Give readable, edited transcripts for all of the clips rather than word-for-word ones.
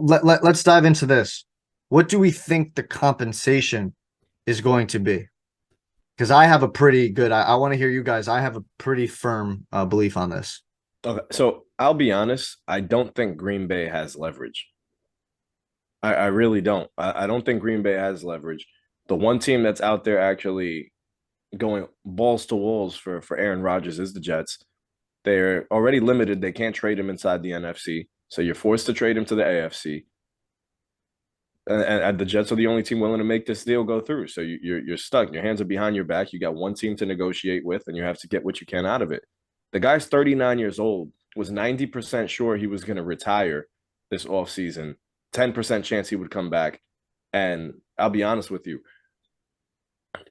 let's dive into this. What do we think the compensation is going to be? Because I have a pretty good. I want to hear you guys. I have a pretty firm belief on this. Okay, so I'll be honest. I don't think Green Bay has leverage. I really don't. I don't think Green Bay has leverage. The one team that's out there actually going balls to walls for Aaron Rodgers is the Jets. They're already limited. They can't trade him inside the NFC. So you're forced to trade him to the AFC. And the Jets are the only team willing to make this deal go through. So you're stuck. Your hands are behind your back. You got one team to negotiate with, and you have to get what you can out of it. The guy's 39 years old, was 90% sure he was going to retire this offseason, 10% chance he would come back. And I'll be honest with you,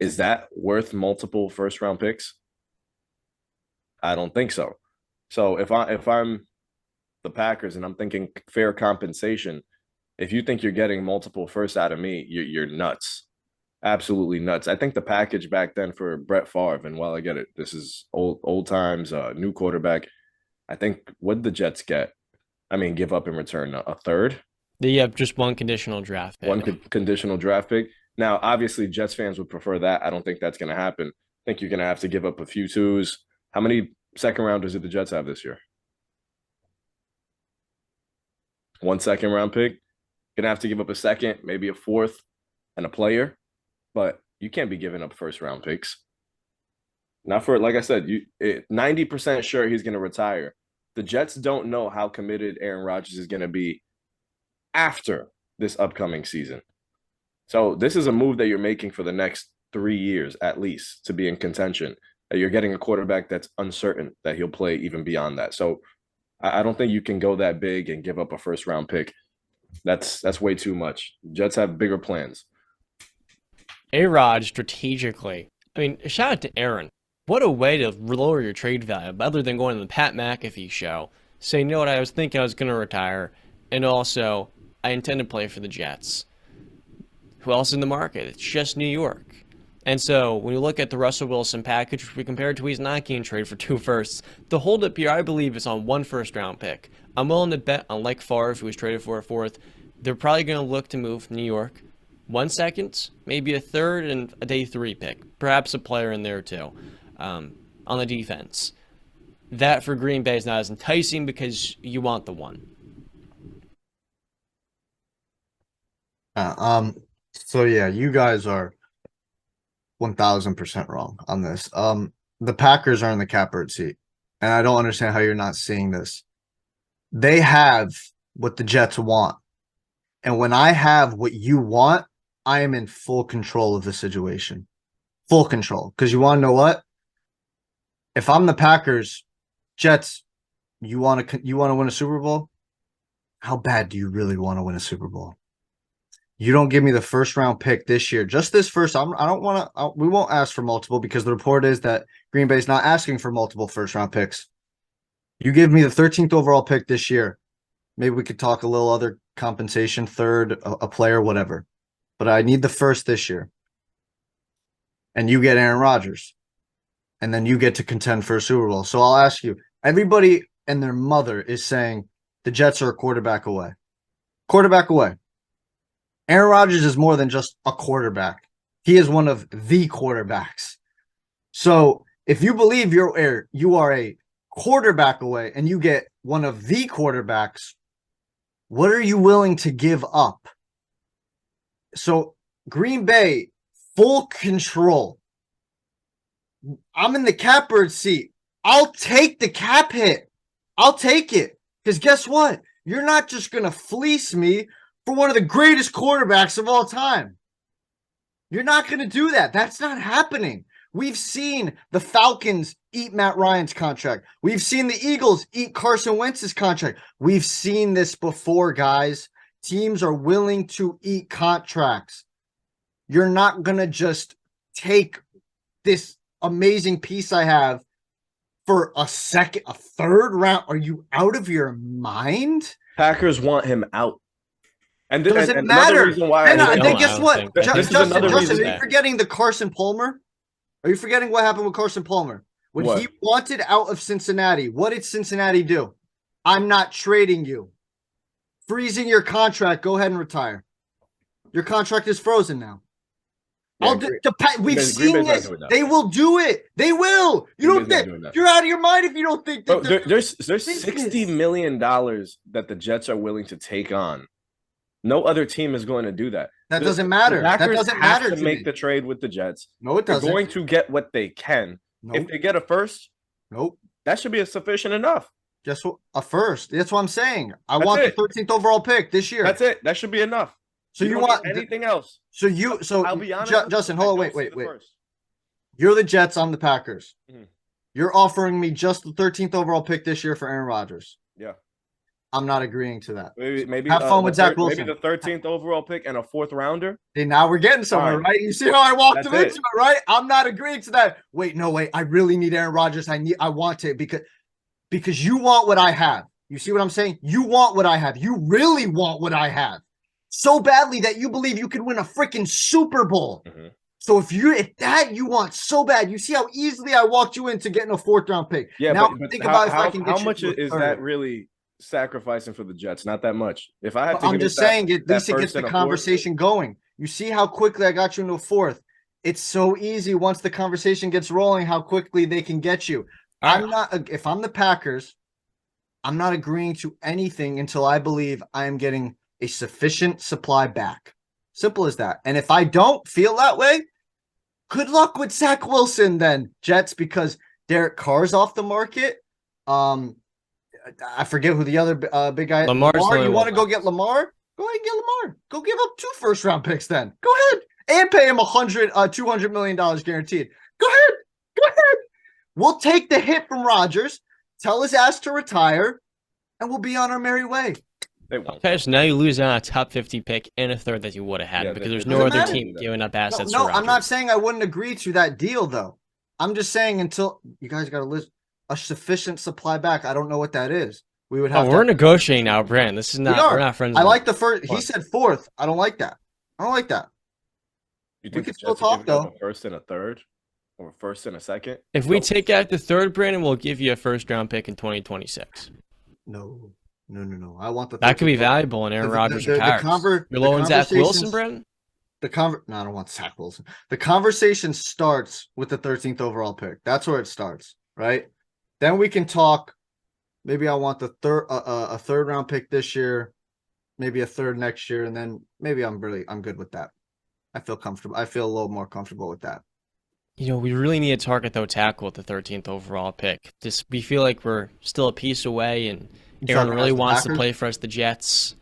is that worth multiple first round picks? I don't think so. So if I'm the Packers and I'm thinking fair compensation, if you think you're getting multiple firsts out of me, you're nuts. Absolutely nuts. I think the package back then for Brett Favre, and while I get it, this is old times, new quarterback. I think what did the Jets get? I mean, give up in return a third, They have just one conditional draft one pick. conditional draft pick. Now, obviously, Jets fans would prefer that. I don't think that's going to happen. I think you're going to have to give up a few twos. How many second rounders did the Jets have this year? One second round pick. Gonna have to give up a second, maybe a fourth, and a player, but you can't be giving up first round picks. Not for, like I said, 90% sure he's gonna retire. The Jets don't know how committed Aaron Rodgers is gonna be after this upcoming season. So this is a move that you're making for the next 3 years at least to be in contention. You're getting a quarterback that's uncertain that he'll play even beyond that. So I don't think you can go that big and give up a first round pick. That's way too much. Jets have bigger plans. A-Rod strategically. I mean, shout out to Aaron. What a way to lower your trade value, other than going to the Pat McAfee show, saying, you know what, I was thinking I was going to retire, and also, I intend to play for the Jets. Who else in the market? It's just New York. And so, when you look at the Russell Wilson package, which we compared to he's not getting traded for two firsts, the holdup here, I believe, is on one first round pick. I'm willing to bet, unlike Favre, who was traded for a fourth, they're probably going to look to move New York. 1 second, maybe a third, and a day three pick. Perhaps a player in there too, on the defense. That for Green Bay is not as enticing because you want the one. Uh, um. So yeah, you guys are 1000% wrong on this. The Packers are in the catbird seat, and I don't understand how you're not seeing this. They have what the Jets want, and when I have what you want, I am in full control of the situation. Full control. Because you want to know what? If I'm the Packers, Jets, you want to win a Super Bowl? How bad do you really want to win a Super Bowl? You don't give me the first round pick this year, just this first. I don't want to. We won't ask for multiple because the report is that Green Bay's not asking for multiple first round picks. You give me the 13th overall pick this year. Maybe we could talk a little other compensation, third, a player, whatever. But I need the first this year. And you get Aaron Rodgers. And then you get to contend for a Super Bowl. So I'll ask you, everybody and their mother is saying the Jets are a quarterback away. Quarterback away. Aaron Rodgers is more than just a quarterback. He is one of the quarterbacks. So if you believe you are a quarterback away and you get one of the quarterbacks, what are you willing to give up? So Green Bay, full control. I'm in the catbird seat. I'll take the cap hit. I'll take it. Because guess what? You're not just going to fleece me for one of the greatest quarterbacks of all time. You're not going to do that. That's not happening. We've seen the Falcons eat Matt Ryan's contract. We've seen the Eagles eat Carson Wentz's contract. We've seen this before, guys. Teams are willing to eat contracts. You're not going to just take this amazing piece I have for a third round. Are you out of your mind? Packers want him out. Doesn't and another matter. reason why They Then don't, I guess don't what? think. I think This is Justin, another Justin, reason. are you forgetting the Carson Palmer? Are you forgetting what happened with Carson Palmer? When What? he wanted out of Cincinnati, what did Cincinnati do? I'm not trading you freezing your contract. Go ahead and retire. Your contract is frozen now. Yeah, We've seen this. They will do it. They will. You don't think you're out of your mind if you don't think that. Bro, there's $60 million that the Jets are willing to take on. No other team is going to do that. That doesn't matter. That doesn't matter to make the trade with the Jets. No, it doesn't. They're going to get what they can. Nope. If they get a first, that should be sufficient enough. Just a first. That's what I'm saying. I want the 13th overall pick this year. That's it. That should be enough. So you want anything else? So I'll be honest, Justin, hold on, wait. You're the Jets. I'm the Packers. Mm-hmm. You're offering me just the 13th overall pick this year for Aaron Rodgers. Yeah. I'm not agreeing to that. Maybe have fun with Zach Wilson. Maybe the 13th overall pick and a 4th rounder. Hey, now we're getting somewhere, right? You see how I walked him into it, right? I'm not agreeing to that. Wait, no, wait. I really need Aaron Rodgers. I want to because you want what I have. You see what I'm saying? You want what I have. You really want what I have so badly that you believe you can win a freaking Super Bowl. Mm-hmm. So if that you want so bad, you see how easily I walked you into getting a 4th round pick. Yeah, now but think about if I can get how much is that really sacrificing for the Jets? Not that much. If I have to, I'm just saying at least it gets the conversation going. You see how quickly I got you into a 4th. It's so easy once the conversation gets rolling, how quickly they can get you. If I'm the Packers, I'm not agreeing to anything until I believe I am getting a sufficient supply back. Simple as that. And if I don't feel that way, good luck with Zach Wilson then, Jets, because Derek Carr's off the market. I forget who the other big guy is. Lamar, you want to go get Lamar? Go ahead and get Lamar. Go give up 2 first-round picks then. Go ahead. And pay him $200 million guaranteed. Go ahead. We'll take the hit from Rodgers, tell his ass to retire, and we'll be on our merry way. Okay, so now you lose on a top 50 pick and a 3rd that you would have had because there's no other team giving up assets. No, I'm not saying I wouldn't agree to that deal, though. I'm just saying until you guys got to list a sufficient supply back. I don't know what that is. We would have. We're negotiating now, Brand. This is not. We're not friends. I like the first. He said 4th. I don't like that. You think we can still talk though? A 1st and a 3rd, or 1st and a 2nd. If we take out the 3rd, Brandon, we'll give you a 1st-round pick in 2026. No. I want the. That could be valuable in Aaron Rodgers retires. You're low on Zach Wilson, Brandon. No, I don't want Zach Wilson. The conversation starts with the 13th overall pick. That's where it starts, right? Then we can talk. Maybe I want the 3rd round pick this year, maybe a 3rd next year, and then maybe I'm good with that. I feel comfortable. I feel a little more comfortable with that. We really need to target though tackle at the 13th overall pick. We feel like we're still a piece away, and Aaron really wants to play for us, the Jets.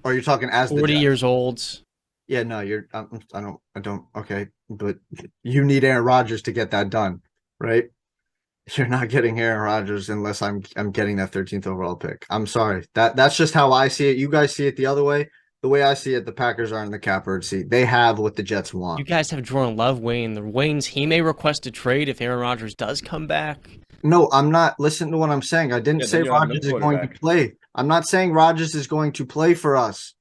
Or you're talking as 40 years old. Yeah, no, I don't. Okay, but you need Aaron Rodgers to get that done, right? You're not getting Aaron Rodgers unless I'm getting that 13th overall pick. I'm sorry. That's just how I see it. You guys see it the other way. The way I see it, the Packers are in the catbird seat. They have what the Jets want. You guys have Jordan Love, Wayne. The Wayne's, he may request a trade if Aaron Rodgers does come back. No, I'm not. Listen to what I'm saying. I didn't say Rodgers is going to play. I'm not saying Rodgers is going to play for us.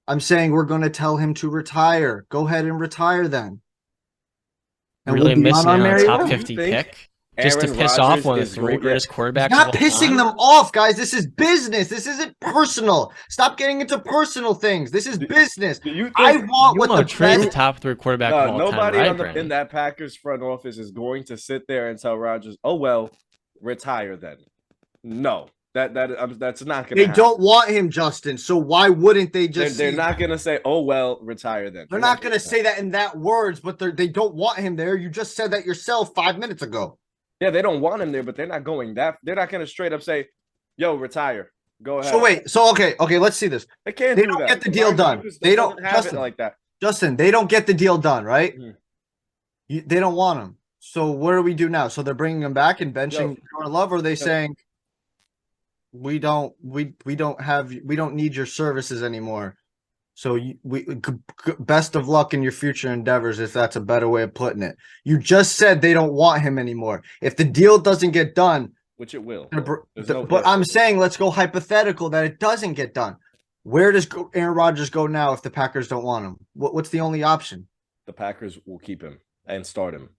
I'm saying we're going to tell him to retire. Go ahead and retire then. And really missing on a top 50 pick? Just to piss off one of the 3 greatest quarterbacks. Not pissing them off, guys. This is business. This isn't personal. Stop getting into personal things. This is business. I want what the trade the top 3 quarterback of all nobody time, right, in that Packers front office is going to sit there and tell Rodgers, "Oh well, retire then." No, that's not going to happen. They don't want him, Justin. So why wouldn't they just? They're not going to say, "Oh well, retire then." They're not going to say that in that words, but they don't want him there. You just said that yourself 5 minutes ago. Yeah, they don't want him there, but they're not going that. They're not going to straight up say, "Yo, retire, go ahead." So wait, okay, let's see this. They can't. They don't get the deal done. They don't have it like that. Justin, they don't get the deal done, right? Mm-hmm. They don't want him. So what do we do now? So they're bringing him back and benching Jordan Love, or are they saying we don't need your services anymore? So best of luck in your future endeavors, if that's a better way of putting it. You just said they don't want him anymore. If the deal doesn't get done, which it will, but I'm saying let's go hypothetical that it doesn't get done. Where does Aaron Rodgers go now if the Packers don't want him? What's the only option? The Packers will keep him and start him.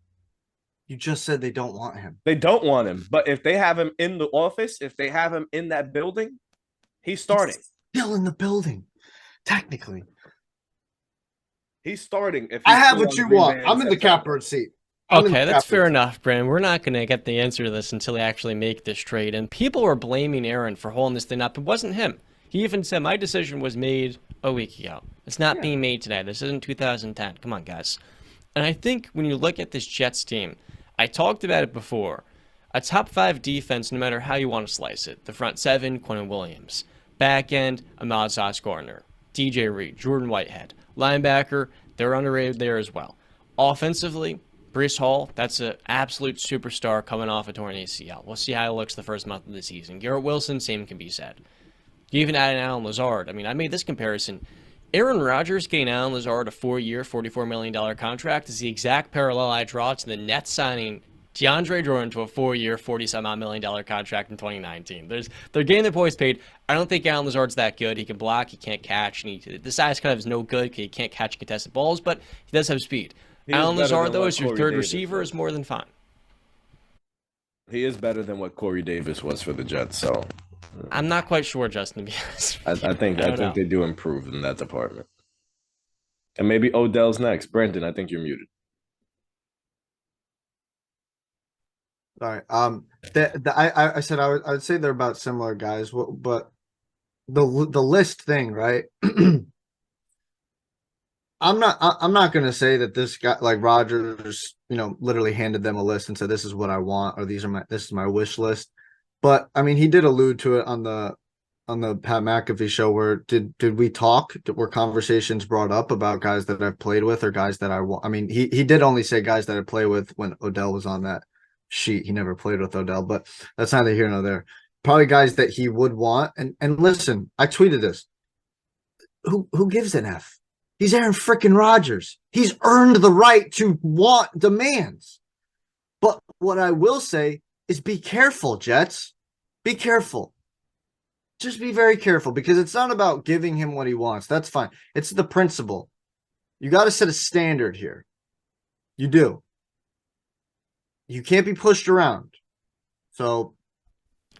You just said they don't want him. They don't want him, but if they have him in the office, if they have him in that building, he's starting. still in the building, technically. He's starting. If I he's have still what on the you Green want. Bay I'm in the September. catbird seat. Okay, that's fair enough, Brandon. We're not going to get the answer to this until we actually make this trade. And people were blaming Aaron for holding this thing up. It wasn't him. He even said, my decision was made a week ago. It's not being made today. This isn't 2010. Come on, guys. And I think when you look at this Jets team, I talked about it before. A top 5 defense, no matter how you want to slice it. The front 7, Quentin Williams. Back end, Ahmad Sauce Gardner. DJ Reed, Jordan Whitehead. Linebacker, they're underrated there as well. Offensively, Breece Hall, that's an absolute superstar coming off a torn ACL. We'll see how he looks the first month of the season. Garrett Wilson, same can be said. You even add in Alan Lazard. I mean, I made this comparison. Aaron Rodgers getting Alan Lazard a 4-year, $44 million contract is the exact parallel I draw to the Nets signing DeAndre Jordan to a 4-year, $40-some-odd million contract in 2019. They're getting their boys paid. I don't think Alan Lazard's that good. He can block, he can't catch, and the size kind of is no good because he can't catch contested balls, but he does have speed. Alan Lazard, though, as your third receiver, is more than fine. He is better than what Corey Davis was for the Jets, so I'm not quite sure, Justin, to be honest. I think they do improve in that department. And maybe Odell's next. Brandon, I think you're muted. All right. I said I would say they're about similar guys, but the list thing, right? I'm not gonna say that this guy like Rodgers, literally handed them a list and said this is what I want or this is my wish list. But I mean, he did allude to it on the Pat McAfee show. Where did we talk? Were conversations brought up about guys that I've played with or guys that I want? I mean, he did only say guys that I play with when Odell was on that sheet. He never played with Odell, but that's neither here nor there. Probably guys that he would want. And listen, I tweeted this. Who gives an F? He's Aaron freaking Rodgers. He's earned the right to want demands. But what I will say is be careful, Jets. Be careful. Just be very careful because it's not about giving him what he wants. That's fine. It's the principle. You got to set a standard here. You do. You can't be pushed around. So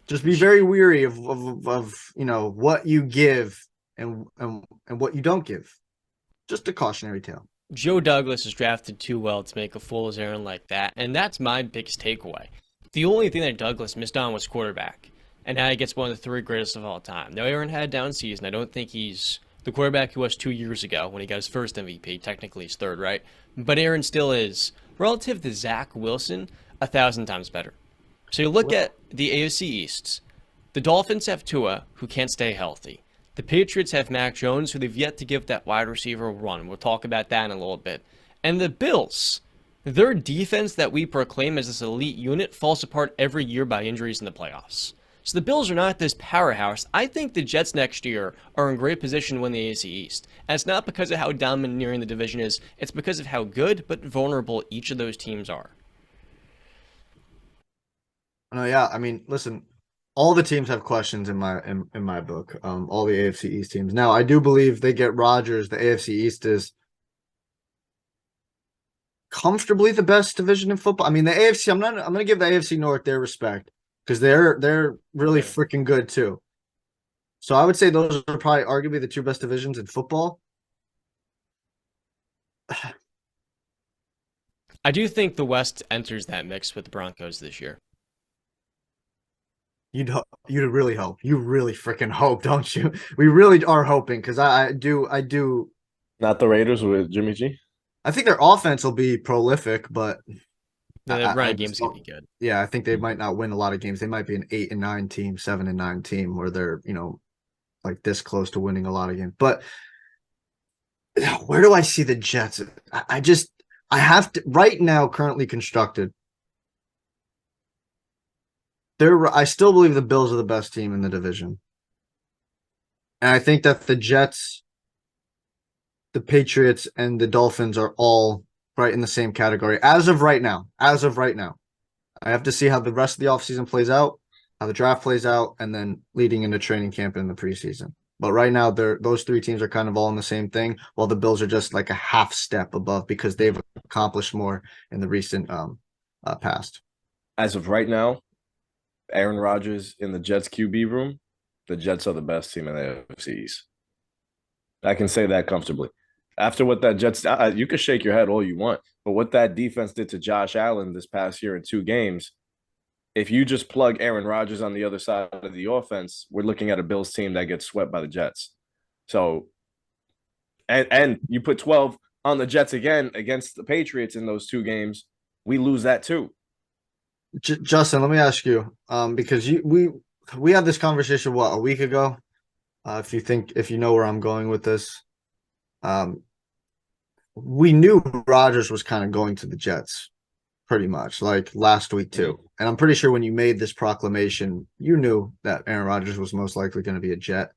just be very weary of what you give and what you don't give. Just a cautionary tale. Joe Douglas is drafted too well to make a fool of Aaron like that, and that's my biggest takeaway. The only thing that Douglas missed on was quarterback, and now he gets one of the 3 greatest of all time. Now, Aaron had a down season. I don't think he's the quarterback he was 2 years ago when he got his first MVP. Technically, he's third, right? But Aaron still is, relative to Zach Wilson, 1,000 times better. So you look at the AFC East. The Dolphins have Tua, who can't stay healthy. The Patriots have Mac Jones, who they've yet to give that wide receiver a run. We'll talk about that in a little bit. And the Bills, their defense that we proclaim as this elite unit falls apart every year by injuries in the playoffs. So the Bills are not this powerhouse. I think the Jets next year are in great position to win the AFC East. And it's not because of how domineering the division is. It's because of how good but vulnerable each of those teams are. No, yeah. I mean, listen. All the teams have questions in my book. All the AFC East teams. Now, I do believe they get Rodgers. The AFC East is comfortably the best division in football. I mean, the AFC. I'm going to give the AFC North their respect because they're really freaking good too. So I would say those are probably arguably the 2 best divisions in football. I do think the West enters that mix with the Broncos this year. You'd really hope. You really freaking hope, don't you? We really are hoping because I do. Not the Raiders with Jimmy G? I think their offense will be prolific, but the running game's going to be good. Yeah, I think they might not win a lot of games. They might be an 8-9 team, 7-9 team where they're, like this close to winning a lot of games. But where do I see the Jets? I have to right now currently constructed. I still believe the Bills are the best team in the division. And I think that the Jets, the Patriots, and the Dolphins are all right in the same category as of right now. I have to see how the rest of the offseason plays out, how the draft plays out, and then leading into training camp in the preseason. But right now, those 3 teams are kind of all in the same thing, while the Bills are just like a half step above because they've accomplished more in the recent past. As of right now, Aaron Rodgers in the Jets QB room the Jets are the best team in the AFC East. I can say that comfortably. After what that Jets, you can shake your head all you want, but what that defense did to Josh Allen this past year in 2 games, if you just plug Aaron Rodgers on the other side of the offense, we're looking at a Bills team that gets swept by the Jets. So, and you put 12 on the Jets again against the Patriots in those 2 games, we lose that too. Justin, let me ask you, because we had this conversation a week ago. If you know where I'm going with this, we knew Rodgers was kind of going to the Jets, pretty much like last week too. And I'm pretty sure when you made this proclamation, you knew that Aaron Rodgers was most likely going to be a Jet.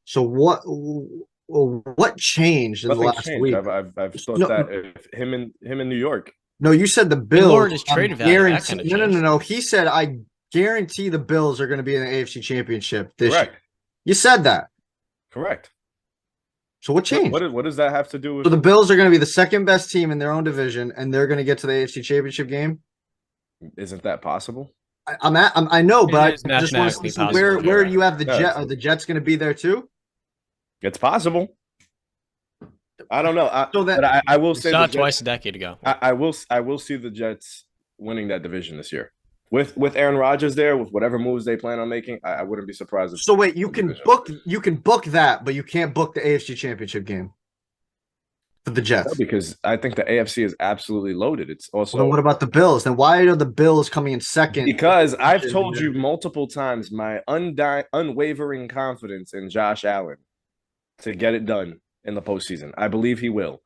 So what changed in the last week? I've thought that if him in New York. No, you said the Bills. Lowered his trade value. That kind of no. He said, I guarantee the Bills are going to be in the AFC Championship this Correct. year. You said that. Correct. So what changed? What does that have to do with? So the Bills are going to be the second best team in their own division, and they're going to get to the AFC Championship game. Isn't that possible? I know, but I just want to see where do you have the Jets? Are the Jets going to be there too? It's possible. I don't know. I will say saw it twice a decade ago. I will see the Jets winning that division this year. With Aaron Rodgers there, with whatever moves they plan on making, I wouldn't be surprised. So wait, you can book that, but you can't book the AFC Championship game for the Jets. No, because I think the AFC is absolutely loaded. It's also. Well, then what about the Bills? Then why are the Bills coming in second? Because I've told you multiple times my unwavering confidence in Josh Allen to get it done in the postseason. I believe he will.